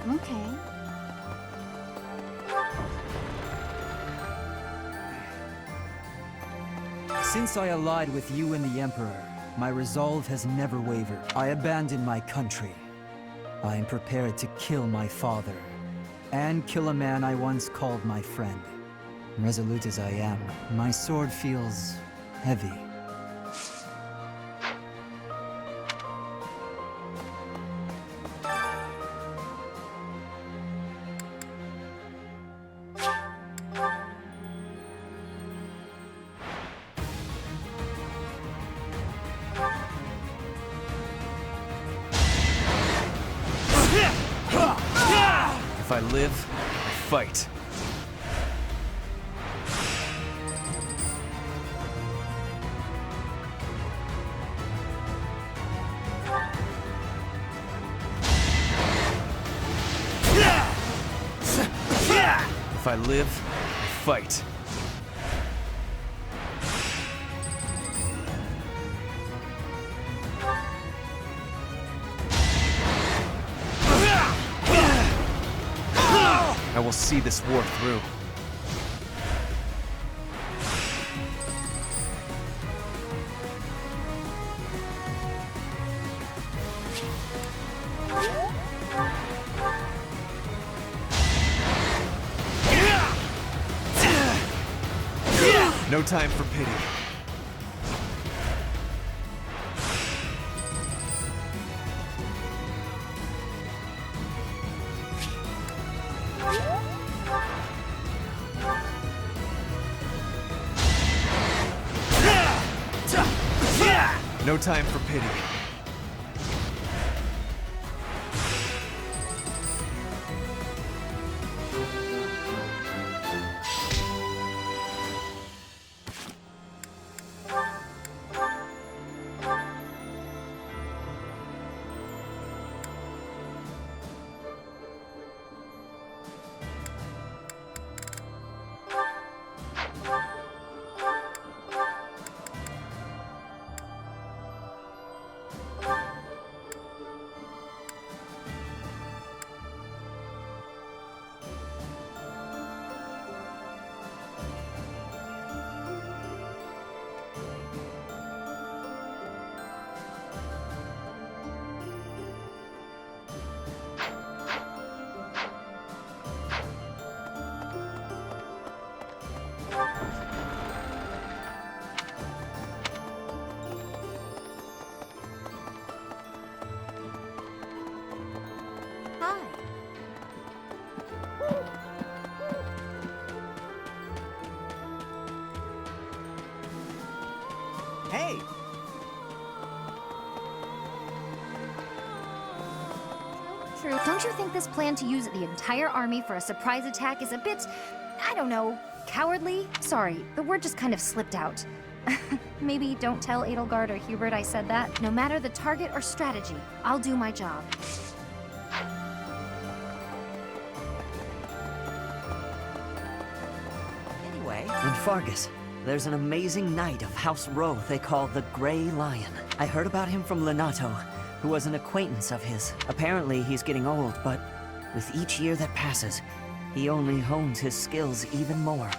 Okay. Since I allied with you and the Emperor, my resolve has never wavered. I abandoned my country. I am prepared to kill my father, and kill a man I once called my friend. Resolute as I am, my sword feels heavy. If I live, I fight. If I live, I fight. I will see this war through. No time for pity. No time for pity. Hi. Hey! True. Don't you think this plan to use the entire army for a surprise attack is a bit, I don't know, cowardly? Sorry, the word just kind of slipped out. Maybe don't tell Edelgard or Hubert I said that. No matter the target or strategy, I'll do my job. Anyway, in Fargus, there's an amazing knight of House Rowe they call the Grey Lion. I heard about him from Lenato, who was an acquaintance of his. Apparently he's getting old, but with each year that passes, he only hones his skills even more.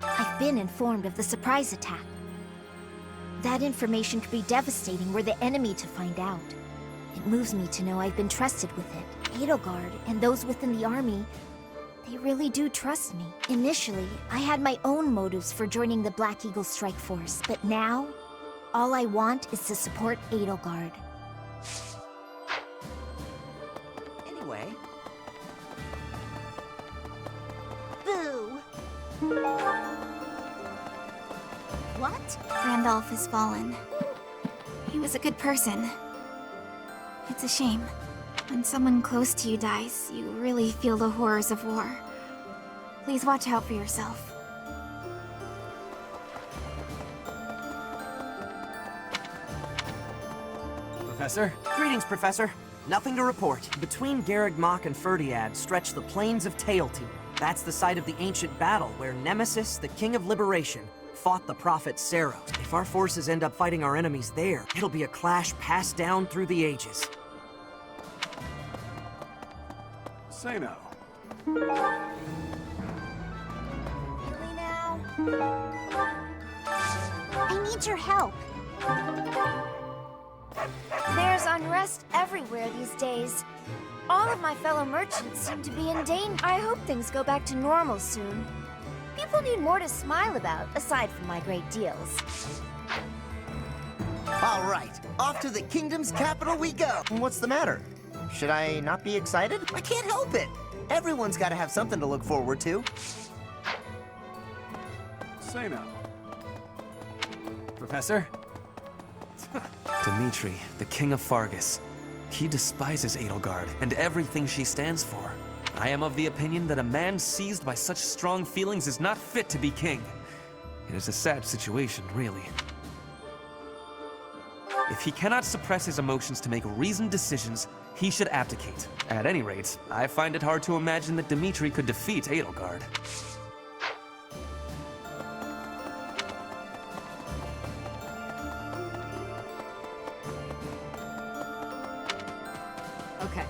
I've been informed of the surprise attack. That information could be devastating were the enemy to find out. It moves me to know I've been trusted with it. Edelgard and those within the army, they really do trust me. Initially, I had my own motives for joining the Black Eagle Strike Force, but now, all I want is to support Edelgard. Anyway, Boo! What? Randolph has fallen. He was a good person. It's a shame. When someone close to you dies, you really feel the horrors of war. Please watch out for yourself. Professor? Greetings, Professor. Nothing to report. Between Garreg Mach and Ferdiad stretch the plains of Tailtean. That's the site of the ancient battle where Nemesis, the King of Liberation, fought the prophet Seros. If our forces end up fighting our enemies there, it'll be a clash passed down through the ages. Say now. Really now? I need your help. There's unrest everywhere these days. All of my fellow merchants seem to be in danger. I hope things go back to normal soon. People need more to smile about, aside from my great deals. All right, off to the kingdom's capital we go. What's the matter? Should I not be excited? I can't help it. Everyone's got to have something to look forward to. Say now. Professor? Dimitri, the king of Fargus. He despises Edelgard and everything she stands for. I am of the opinion that a man seized by such strong feelings is not fit to be king. It is a sad situation, really. If he cannot suppress his emotions to make reasoned decisions, he should abdicate. At any rate, I find it hard to imagine that Dimitri could defeat Edelgard. Okay.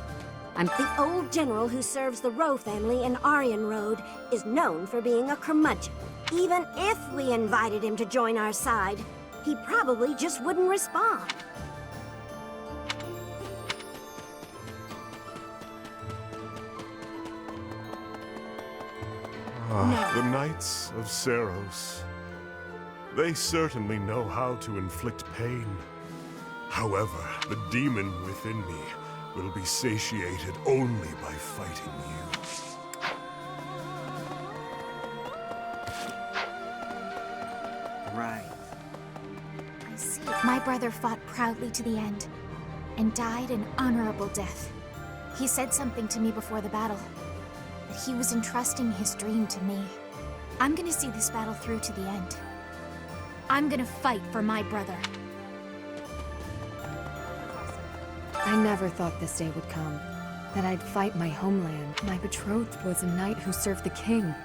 The old general who serves the Rowe family in Arianrhod is known for being a curmudgeon. Even if we invited him to join our side, he probably just wouldn't respond. The Knights of Seros. They certainly know how to inflict pain. However, the demon within me will be satiated only by fighting you. Right. I see. My brother fought proudly to the end, and died an honorable death. He said something to me before the battle, that he was entrusting his dream to me. I'm gonna see this battle through to the end. I'm gonna fight for my brother. I never thought this day would come, that I'd fight my homeland. My betrothed was a knight who served the king.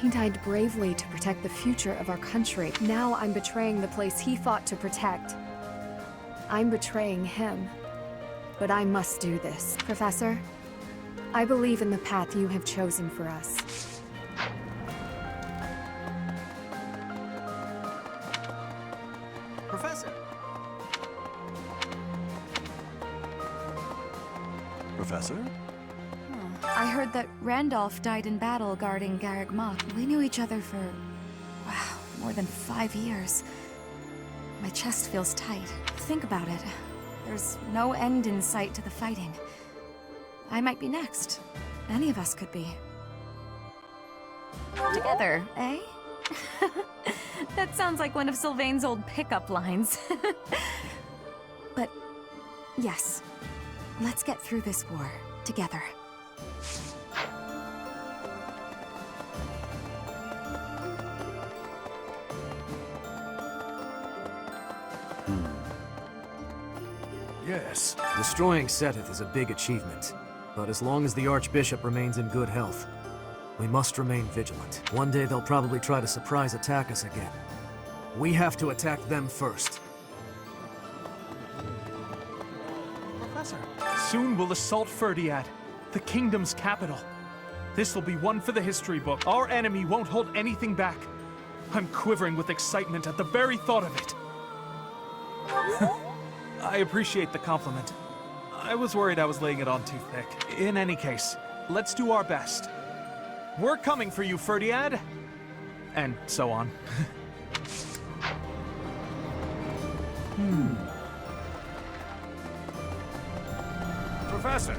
He died bravely to protect the future of our country. Now I'm betraying the place he fought to protect. I'm betraying him. But I must do this. Professor, I believe in the path you have chosen for us. Professor! Professor? I heard that Randolph died in battle guarding Garreg Mach. We knew each other for, wow, more than 5 years. My chest feels tight. Think about it. There's no end in sight to the fighting. I might be next. Any of us could be. Together, eh? That sounds like one of Sylvain's old pickup lines. But, yes. Let's get through this war, together. Yes, destroying Seteth is a big achievement. But as long as the Archbishop remains in good health, we must remain vigilant. One day they'll probably try to surprise attack us again. We have to attack them first. Professor, soon we'll assault Ferdiad, the kingdom's capital. This will be one for the history book. Our enemy won't hold anything back. I'm quivering with excitement at the very thought of it. I appreciate the compliment. I was worried I was laying it on too thick. In any case, let's do our best. We're coming for you, Ferdiad! And so on. Professor!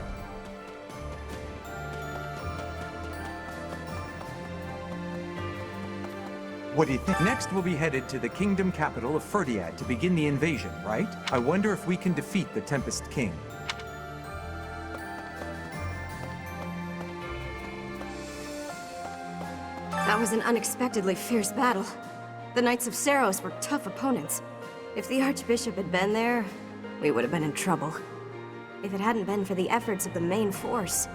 What do you think? Next, we'll be headed to the kingdom capital of Ferdiad to begin the invasion, right? I wonder if we can defeat the Tempest King. That was an unexpectedly fierce battle. The Knights of Seros were tough opponents. If the Archbishop had been there, we would have been in trouble. If it hadn't been for the efforts of the main force,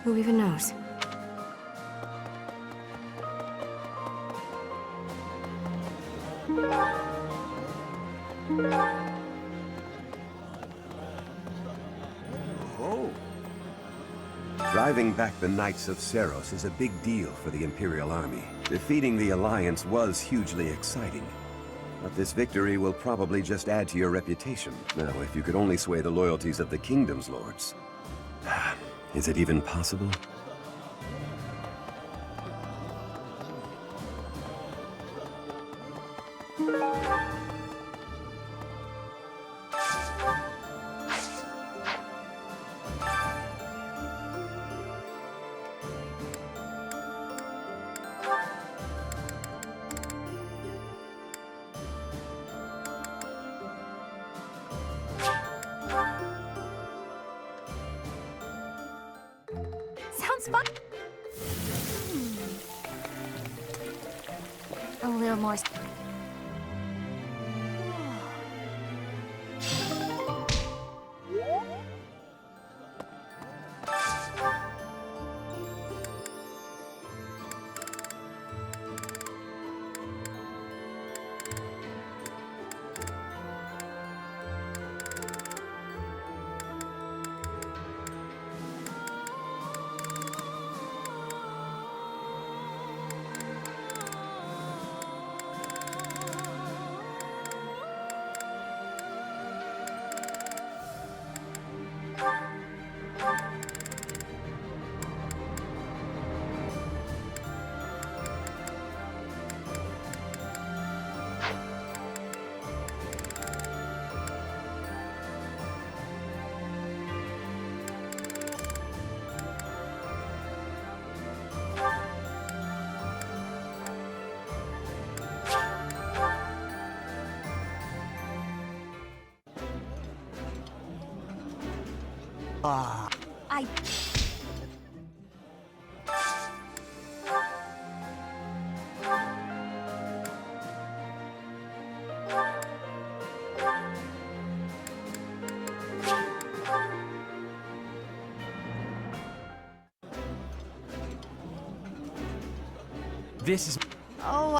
who even knows? Oh. Driving back the Knights of Seros is a big deal for the Imperial Army. Defeating the Alliance was hugely exciting. But this victory will probably just add to your reputation. Now, if you could only sway the loyalties of the Kingdom's lords. Is it even possible? Sounds fun. A little more. I... This is... Oh...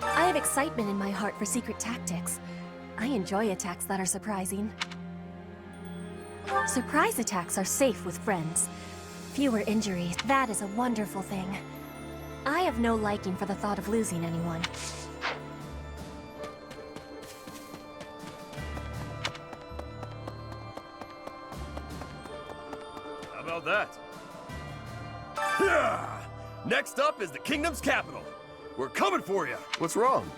I have excitement in my heart for secret tactics. I enjoy attacks that are surprising. Surprise attacks are safe with friends. Fewer injuries, that is a wonderful thing. I have no liking for the thought of losing anyone. How about that? Yeah! Next up is the Kingdom's capital. We're coming for you! What's wrong?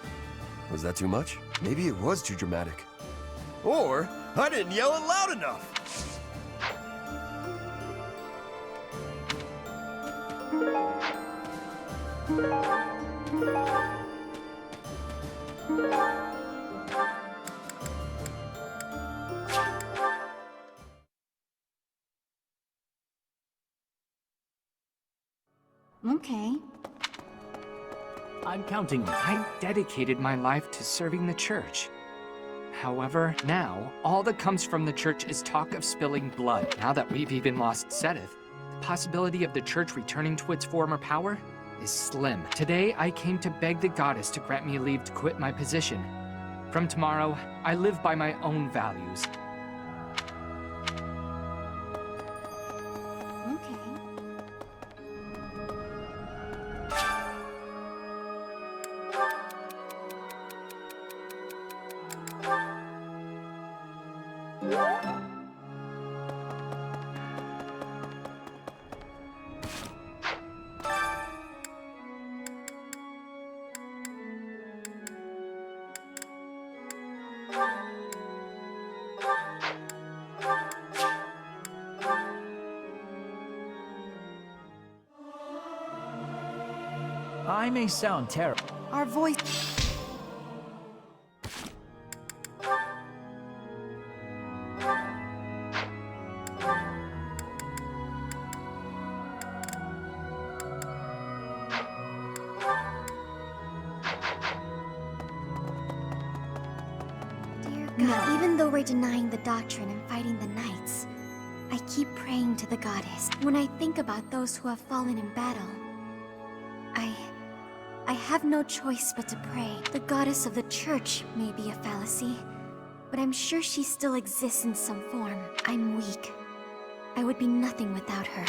Was that too much? Maybe it was too dramatic. Or, I didn't yell it loud enough! Okay. I'm counting you. I dedicated my life to serving the church. However, now, all that comes from the church is talk of spilling blood. Now that we've even lost Seteth, the possibility of the church returning to its former power is slim. Today, I came to beg the goddess to grant me leave to quit my position. From tomorrow, I live by my own values. I may sound terrible. Our voice... Even though we're denying the doctrine and fighting the knights, I keep praying to the goddess. When I think about those who have fallen in battle, I have no choice but to pray. The goddess of the church may be a fallacy, but I'm sure she still exists in some form. I'm weak. I would be nothing without her.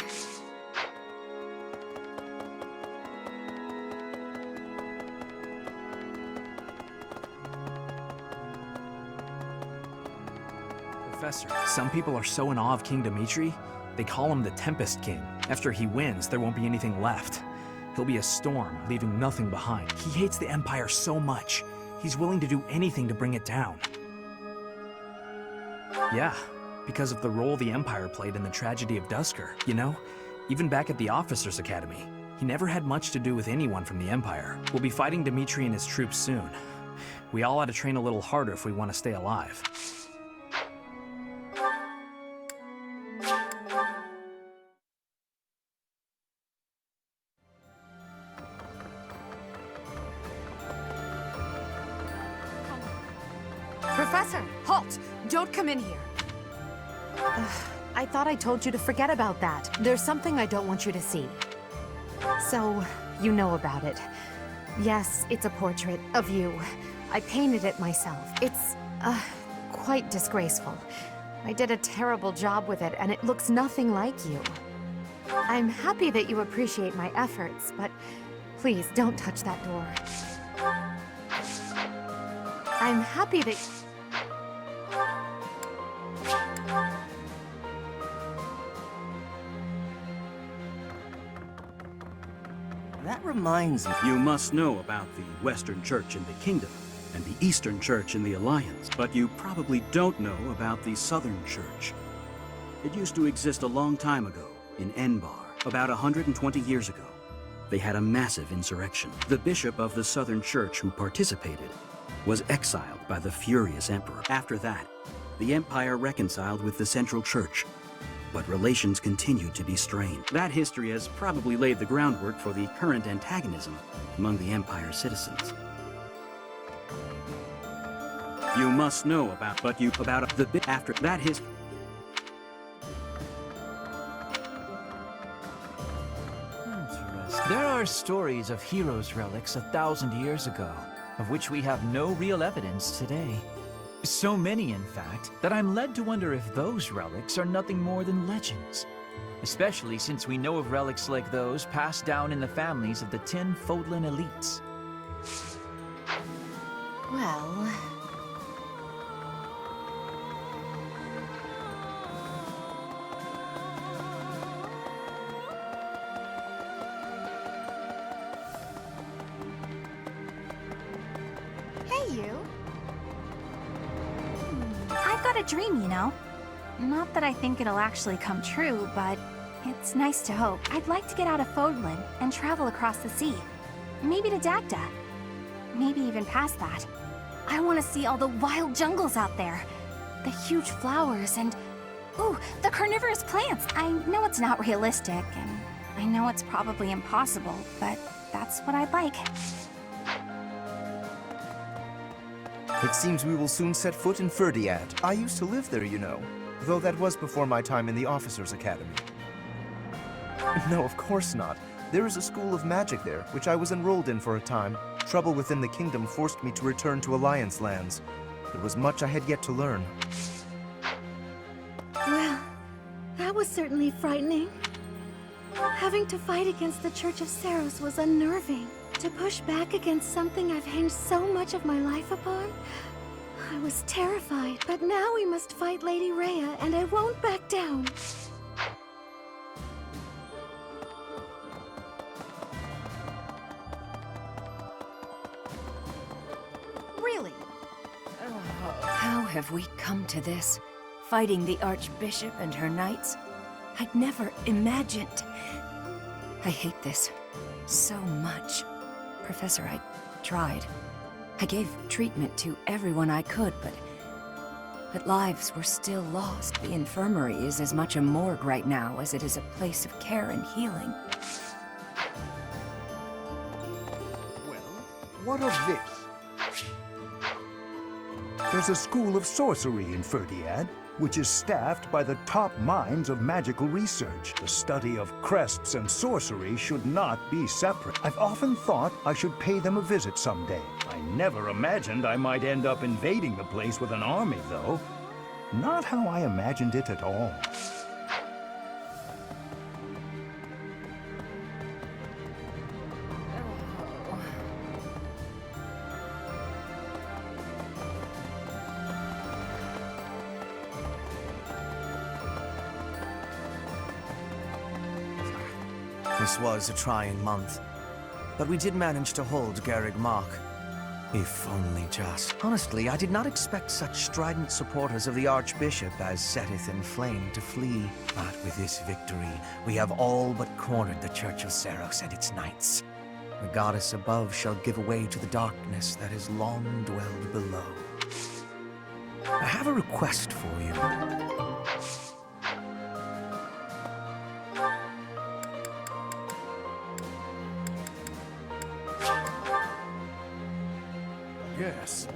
Professor, some people are so in awe of King Dimitri, they call him the Tempest King. After he wins, there won't be anything left. He'll be a storm, leaving nothing behind. He hates the Empire so much, he's willing to do anything to bring it down. Yeah, because of the role the Empire played in the tragedy of Duscur. You know, even back at the Officers' Academy, he never had much to do with anyone from the Empire. We'll be fighting Dimitri and his troops soon. We all ought to train a little harder if we want to stay alive. Professor, halt! Don't come in here. I thought I told you to forget about that. There's something I don't want you to see. So, you know about it. Yes, it's a portrait of you. I painted it myself. It's, quite disgraceful. I did a terrible job with it, and it looks nothing like you. I'm happy that you appreciate my efforts, but please don't touch that door. I'm happy that... That reminds me. You must know about the Western Church in the Kingdom and the Eastern Church in the Alliance, but you probably don't know about the Southern Church. It used to exist a long time ago in Enbar, about 120 years ago. They had a massive insurrection. The bishop of the Southern Church who participated was exiled by the furious emperor. After that, the Empire reconciled with the Central Church, but relations continued to be strained. That history has probably laid the groundwork for the current antagonism among the Empire's citizens. You must know about the bit after that history. There are stories of heroes' relics 1,000 years ago, of which we have no real evidence today. So many, in fact, that I'm led to wonder if those relics are nothing more than legends. Especially since we know of relics like those passed down in the families of the 10 Fodlan elites. Well... Hey, you. I've got a dream, you know. Not that I think it'll actually come true, but it's nice to hope. I'd like to get out of Fodlan and travel across the sea. Maybe to Dagda. Maybe even past that. I want to see all the wild jungles out there. The huge flowers and... ooh, the carnivorous plants! I know it's not realistic, and I know it's probably impossible, but that's what I'd like. It seems we will soon set foot in Ferdiad. I used to live there, you know, though that was before my time in the Officers' Academy. No, of course not. There is a school of magic there, which I was enrolled in for a time. Trouble within the kingdom forced me to return to Alliance lands. There was much I had yet to learn. Well, that was certainly frightening. Having to fight against the Church of Seiros was unnerving. To push back against something I've hinged so much of my life upon? I was terrified, but now we must fight Lady Rhea, and I won't back down. Really? How have we come to this? Fighting the Archbishop and her knights? I'd never imagined. I hate this so much. Professor, I tried. I gave treatment to everyone I could, but lives were still lost. The infirmary is as much a morgue right now as it is a place of care and healing. Well, what of this? There's a school of sorcery in Ferdiad, which is staffed by the top minds of magical research. The study of crests and sorcery should not be separate. I've often thought I should pay them a visit someday. I never imagined I might end up invading the place with an army, though. Not how I imagined it at all. This was a trying month, but we did manage to hold Garreg Mach. If only just. Honestly, I did not expect such strident supporters of the Archbishop as Seteth and Flame to flee. But with this victory, we have all but cornered the Church of Seros and its knights. The goddess above shall give way to the darkness that has long dwelled below. I have a request for you. Yes.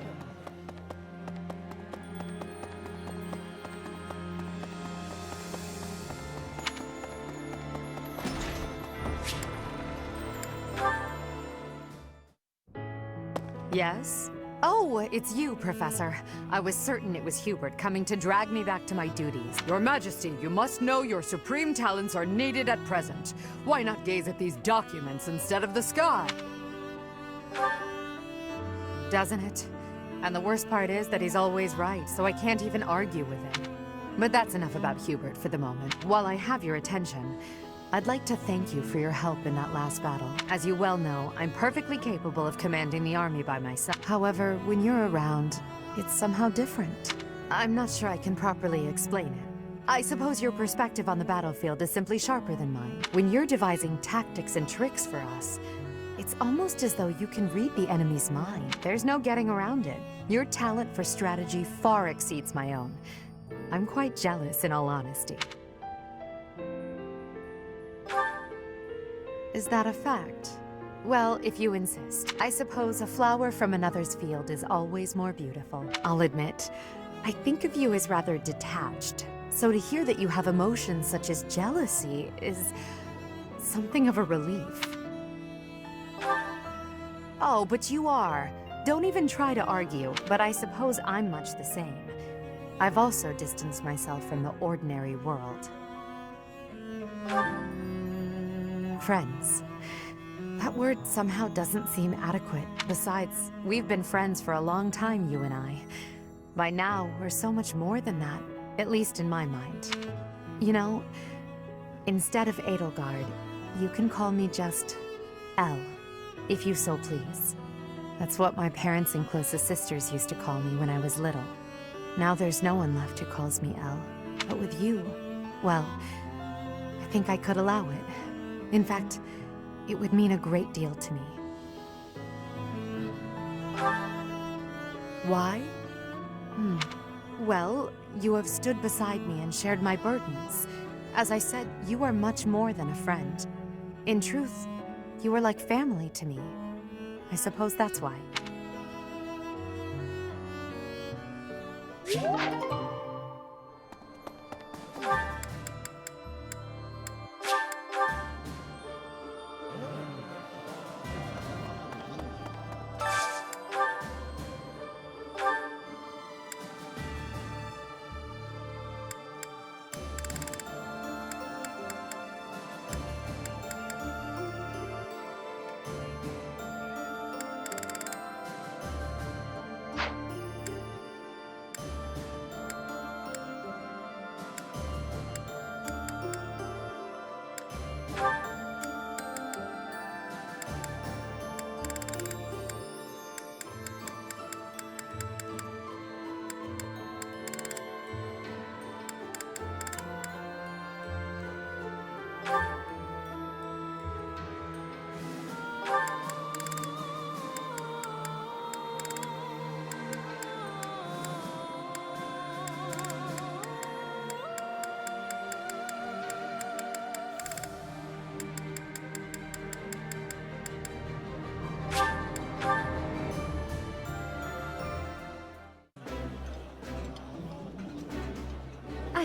Yes? Oh, it's you, Professor. I was certain it was Hubert coming to drag me back to my duties. Your Majesty, you must know your supreme talents are needed at present. Why not gaze at these documents instead of the sky? Doesn't it? And the worst part is that he's always right, so I can't even argue with him. But that's enough about Hubert for the moment. While I have your attention, I'd like to thank you for your help in that last battle. As you well know, I'm perfectly capable of commanding the army by myself. However, when you're around, it's somehow different. I'm not sure I can properly explain it. I suppose your perspective on the battlefield is simply sharper than mine. When you're devising tactics and tricks for us, it's almost as though you can read the enemy's mind. There's no getting around it. Your talent for strategy far exceeds my own. I'm quite jealous, in all honesty. Is that a fact? Well, if you insist. I suppose a flower from another's field is always more beautiful. I'll admit, I think of you as rather detached. So to hear that you have emotions such as jealousy is something of a relief. Oh, but you are. Don't even try to argue, but I suppose I'm much the same. I've also distanced myself from the ordinary world. Friends. That word somehow doesn't seem adequate. Besides, we've been friends for a long time, you and I. By now, we're so much more than that, at least in my mind. You know, instead of Edelgard, you can call me just Elle, if you so please. That's what my parents and closest sisters used to call me when I was little. Now there's no one left who calls me Elle. But with you, well, I think I could allow it. In fact, it would mean a great deal to me. Why? Well, you have stood beside me and shared my burdens. As I said, you are much more than a friend. In truth, you are like family to me. I suppose that's why.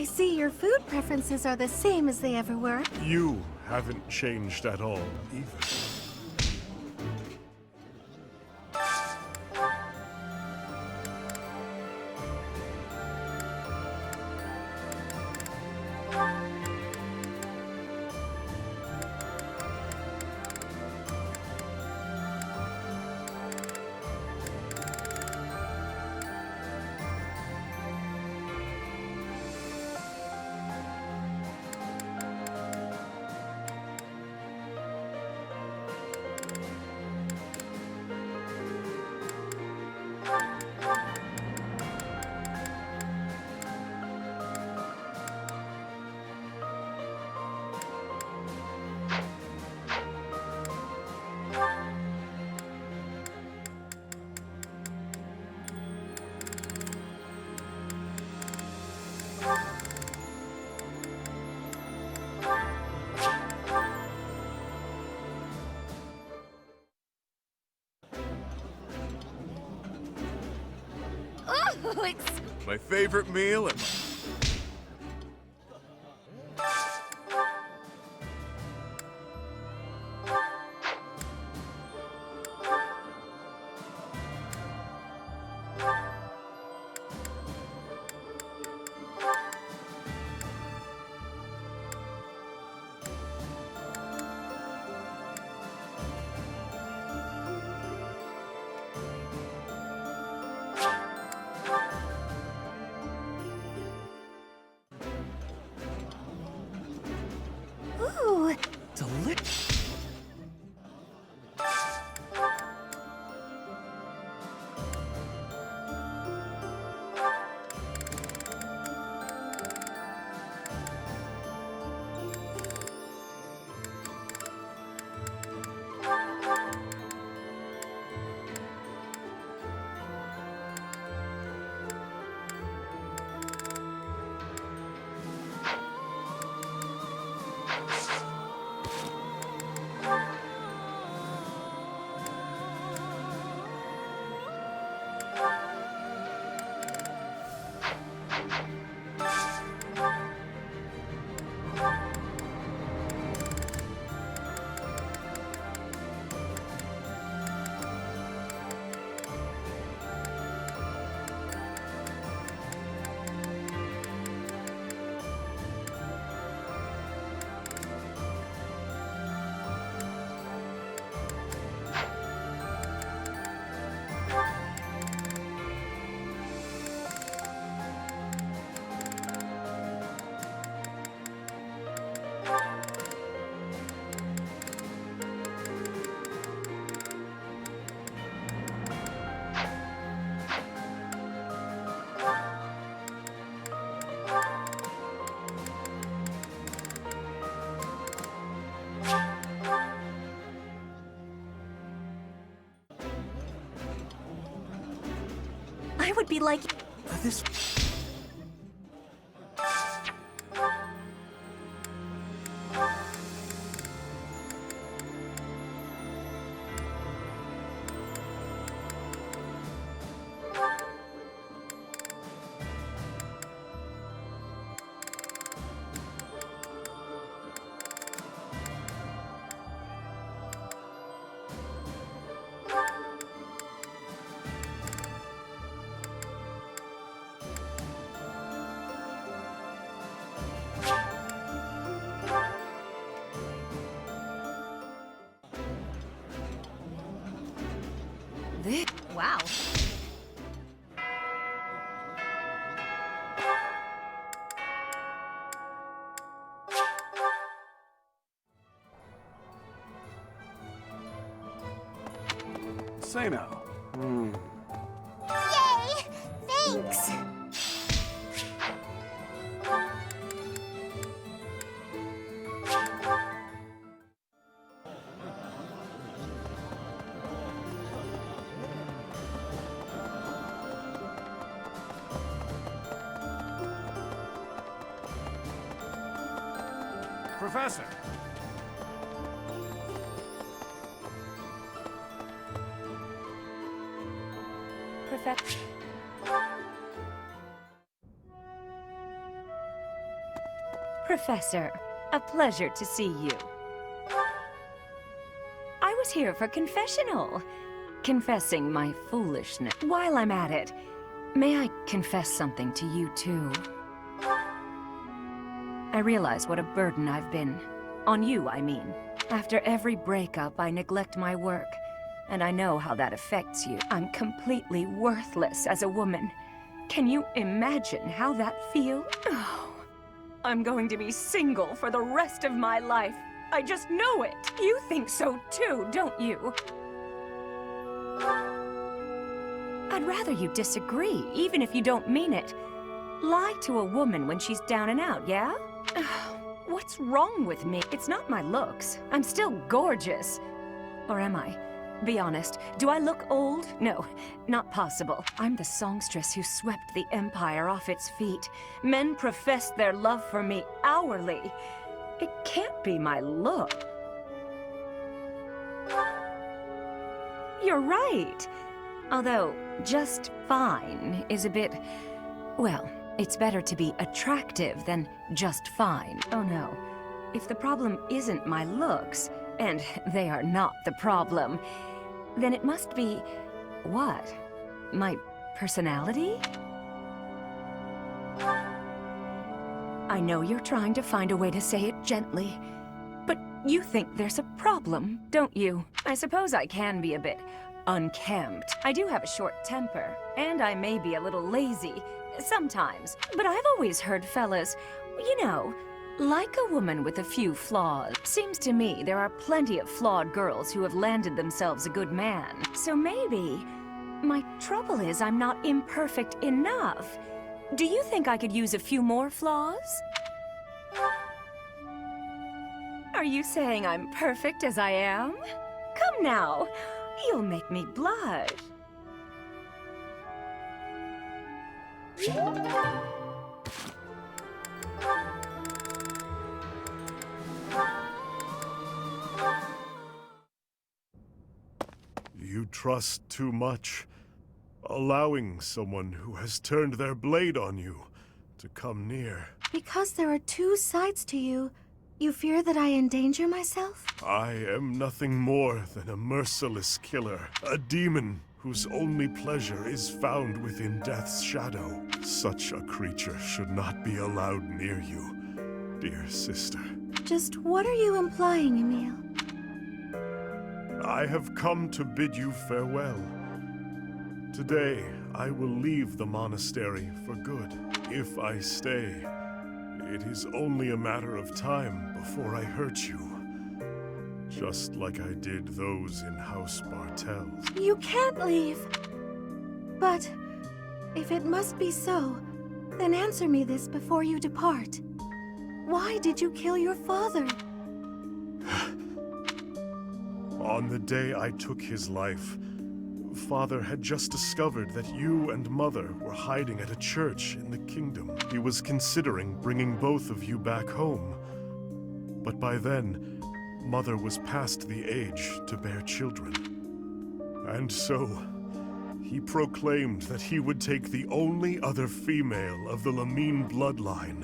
see your food preferences are the same as they ever were. You haven't changed at all, either. Oh, it's... My favorite meal and Ooh. Delicious. I would be like... This... Wow. say now. Yay! Thanks! Professor! Professor. A pleasure to see you. I was here for confessional. Confessing my foolishness. While I'm at it, may I confess something to you too? I realize what a burden I've been. On you, I mean. After every breakup, I neglect my work. And I know how that affects you. I'm completely worthless as a woman. Can you imagine how that feels? Oh, I'm going to be single for the rest of my life. I just know it. You think so too, don't you? I'd rather you disagree, even if you don't mean it. Lie to a woman when she's down and out, yeah? What's wrong with me? It's not my looks. I'm still gorgeous. Or am I? Be honest, do I look old? No, not possible. I'm the songstress who swept the Empire off its feet. Men professed their love for me hourly. It can't be my look. You're right. Although, just fine is a bit... Well, it's better to be attractive than just fine. Oh no. If the problem isn't my looks, and they are not the problem, then it must be... what? My personality? I know you're trying to find a way to say it gently, but you think there's a problem, don't you? I suppose I can be a bit unkempt. I do have a short temper, and I may be a little lazy, sometimes. But I've always heard fellas, you know, like a woman with a few flaws. Seems to me there are plenty of flawed girls who have landed themselves a good man. So maybe my trouble is I'm not imperfect enough. Do you think I could use a few more flaws? Are you saying I'm perfect as I am? Come now, you'll make me blush. You trust too much, allowing someone who has turned their blade on you to come near. Because there are two sides to you, you fear that I endanger myself? I am nothing more than a merciless killer, a demon whose only pleasure is found within death's shadow. Such a creature should not be allowed near you, dear sister. Just what are you implying, Emil? I have come to bid you farewell. Today, I will leave the monastery for good. If I stay, it is only a matter of time before I hurt you. Just like I did those in House Bartels. You can't leave. But if it must be so, then answer me this before you depart. Why did you kill your father? On the day I took his life, Father had just discovered that you and Mother were hiding at a church in the kingdom. He was considering bringing both of you back home. But by then, Mother was past the age to bear children. And so, he proclaimed that he would take the only other female of the Lamine bloodline.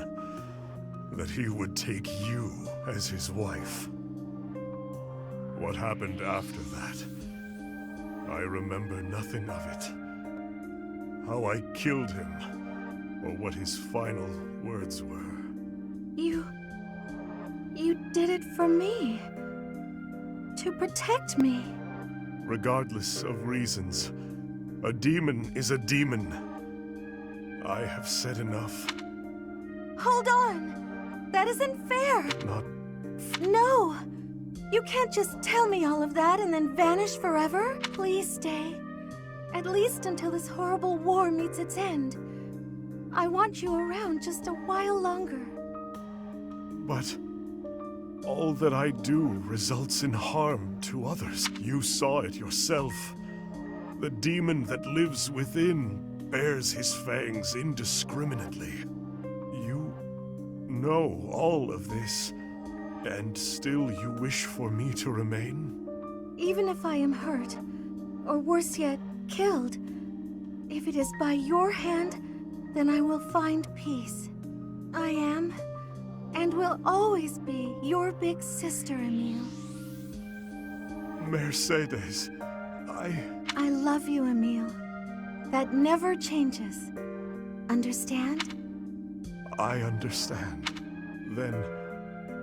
That he would take you as his wife. What happened after that? I remember nothing of it. How I killed him, or what his final words were. You did it for me. To protect me. Regardless of reasons, a demon is a demon. I have said enough. Hold on! That isn't fair! Not... No! You can't just tell me all of that and then vanish forever. Please stay. At least until this horrible war meets its end. I want you around just a while longer. But... all that I do results in harm to others. You saw it yourself. The demon that lives within bares his fangs indiscriminately. You know all of this, and still you wish for me to remain? Even if I am hurt, or worse yet, killed, if it is by your hand, then I will find peace. I am and will always be your big sister, Emil. Mercedes, I love you, Emil. That never changes. Understand? I understand. Then,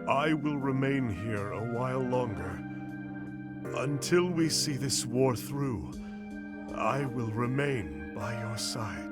I will remain here a while longer. Until we see this war through, I will remain by your side.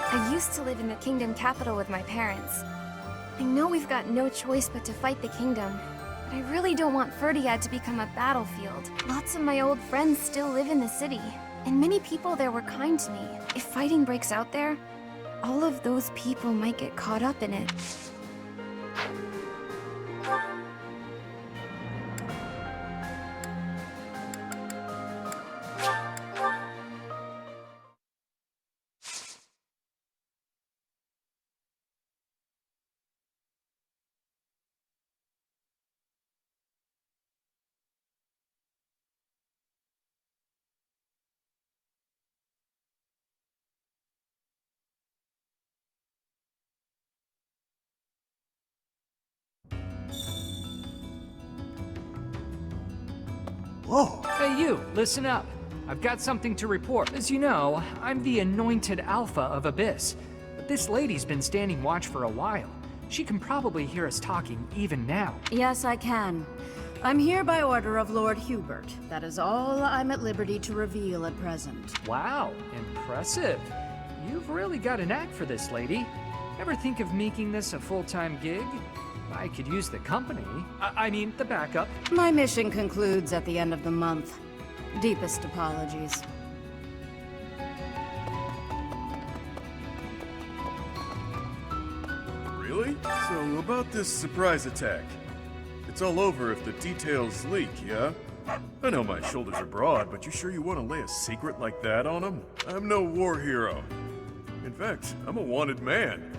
I used to live in the kingdom capital with my parents. I know we've got no choice but to fight the kingdom, but I really don't want Ferdiad to become a battlefield. Lots of my old friends still live in the city, and many people there were kind to me. If fighting breaks out there, all of those people might get caught up in it. Whoa! Hey you, listen up. I've got something to report. As you know, I'm the anointed alpha of Abyss. But this lady's been standing watch for a while. She can probably hear us talking even now. Yes, I can. I'm here by order of Lord Hubert. That is all I'm at liberty to reveal at present. Wow, impressive. You've really got a knack for this, lady. Ever think of making this a full-time gig? I could use the company. I mean, the backup. My mission concludes at the end of the month. Deepest apologies. Really? So, about this surprise attack. It's all over if the details leak, yeah? I know my shoulders are broad, but you sure you want to lay a secret like that on them? I'm no war hero. In fact, I'm a wanted man.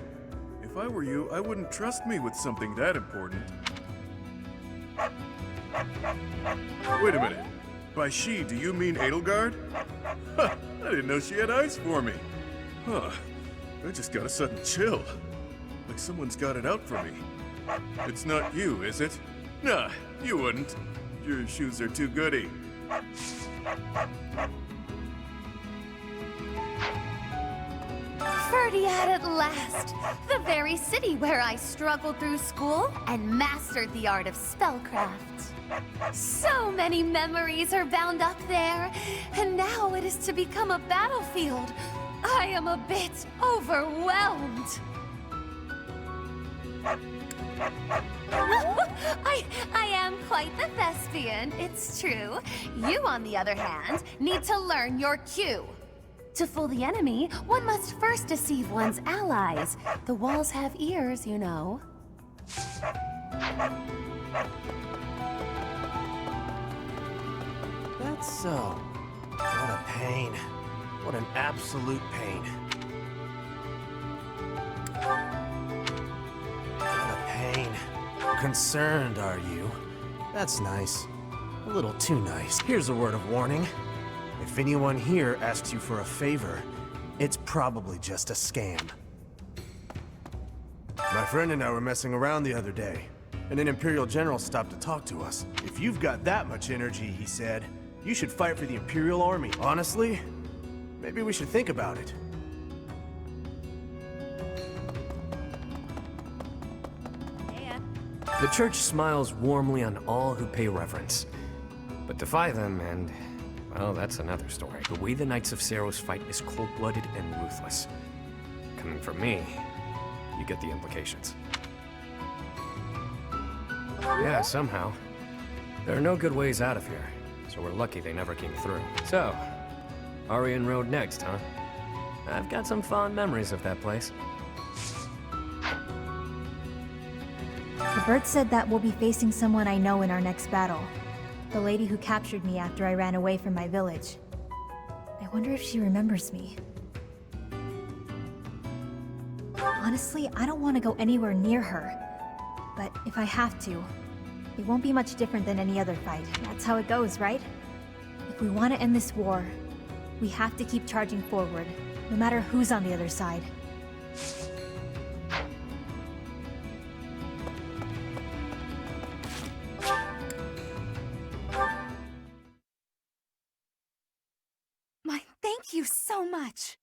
If I were you, I wouldn't trust me with something that important. Wait a minute. By she, do you mean Edelgard? Huh, I didn't know she had eyes for me. Huh, I just got a sudden chill. Like someone's got it out for me. It's not you, is it? Nah, you wouldn't. Your shoes are too goody. Ferdiad at last! The very city where I struggled through school and mastered the art of spellcraft. So many memories are bound up there, and now it is to become a battlefield. I am a bit overwhelmed. I am quite the thespian, it's true. You, on the other hand, need to learn your cue. To fool the enemy, one must first deceive one's allies. The walls have ears, you know. That's so. What a pain. What an absolute pain. What a pain. Concerned, are you? That's nice. A little too nice. Here's a word of warning. If anyone here asks you for a favor, it's probably just a scam. My friend and I were messing around the other day, and an Imperial General stopped to talk to us. If you've got that much energy, he said, you should fight for the Imperial Army. Honestly, maybe we should think about it. The Church smiles warmly on all who pay reverence. But defy them and, well, that's another story. The way the Knights of Seiros fight is cold-blooded and ruthless. Coming from me, you get the implications. Yeah, somehow. There are no good ways out of here, so we're lucky they never came through. So, Arianrhod next, huh? I've got some fond memories of that place. Bert said that we'll be facing someone I know in our next battle. The lady who captured me after I ran away from my village. I wonder if she remembers me. Honestly, I don't want to go anywhere near her. But if I have to, it won't be much different than any other fight. That's how it goes, right? If we want to end this war, we have to keep charging forward, no matter who's on the other side. Thank you so much.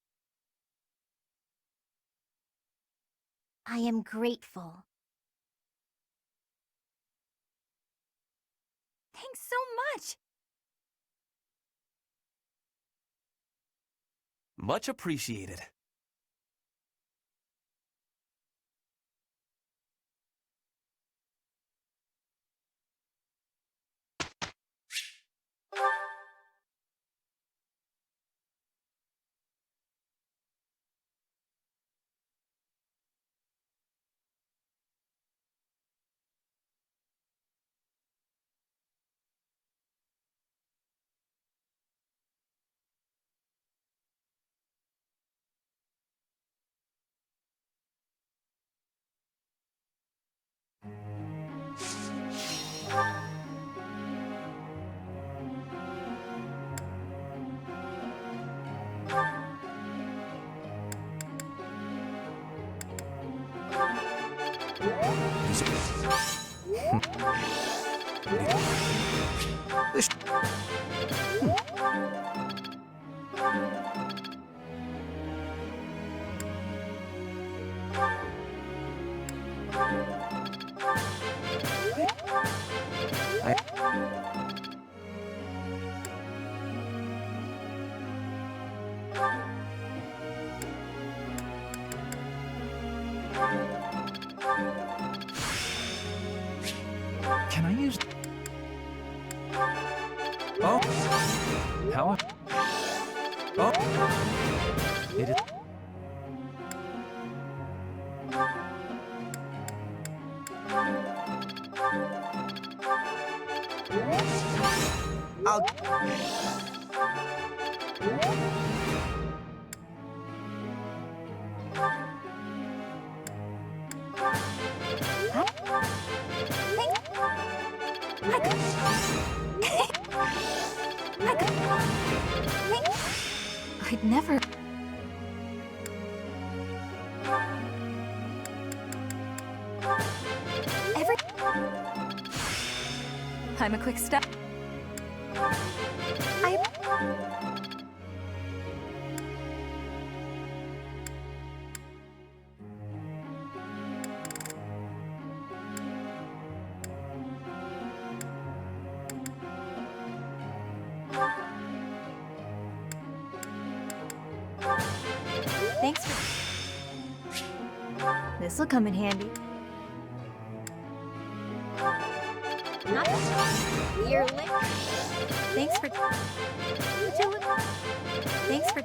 I am grateful. Thanks so much. Much appreciated. Can I use... Oh! How... Oh! It is... I'll... I'd never... I'm a quick step. Thanks for... This'll come in handy. Not yearly. Thanks for... Thanks for...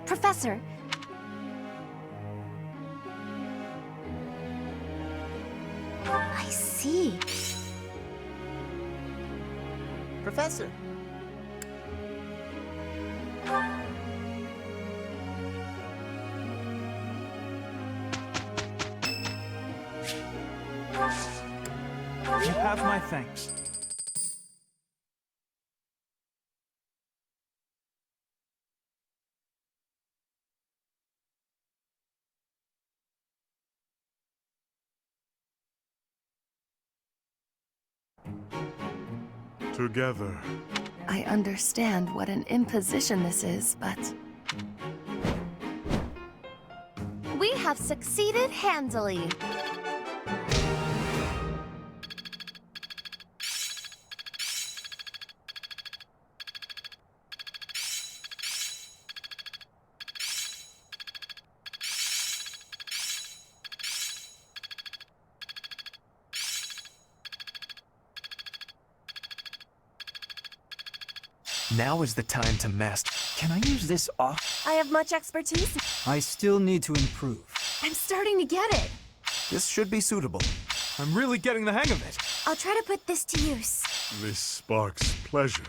Professor, I see. Professor. You have my thanks. Together. I understand what an imposition this is, but... we have succeeded handily. Now is the time to master. Can I use this off? I have much expertise. I still need to improve. I'm starting to get it. This should be suitable. I'm really getting the hang of it. I'll try to put this to use. This sparks pleasure.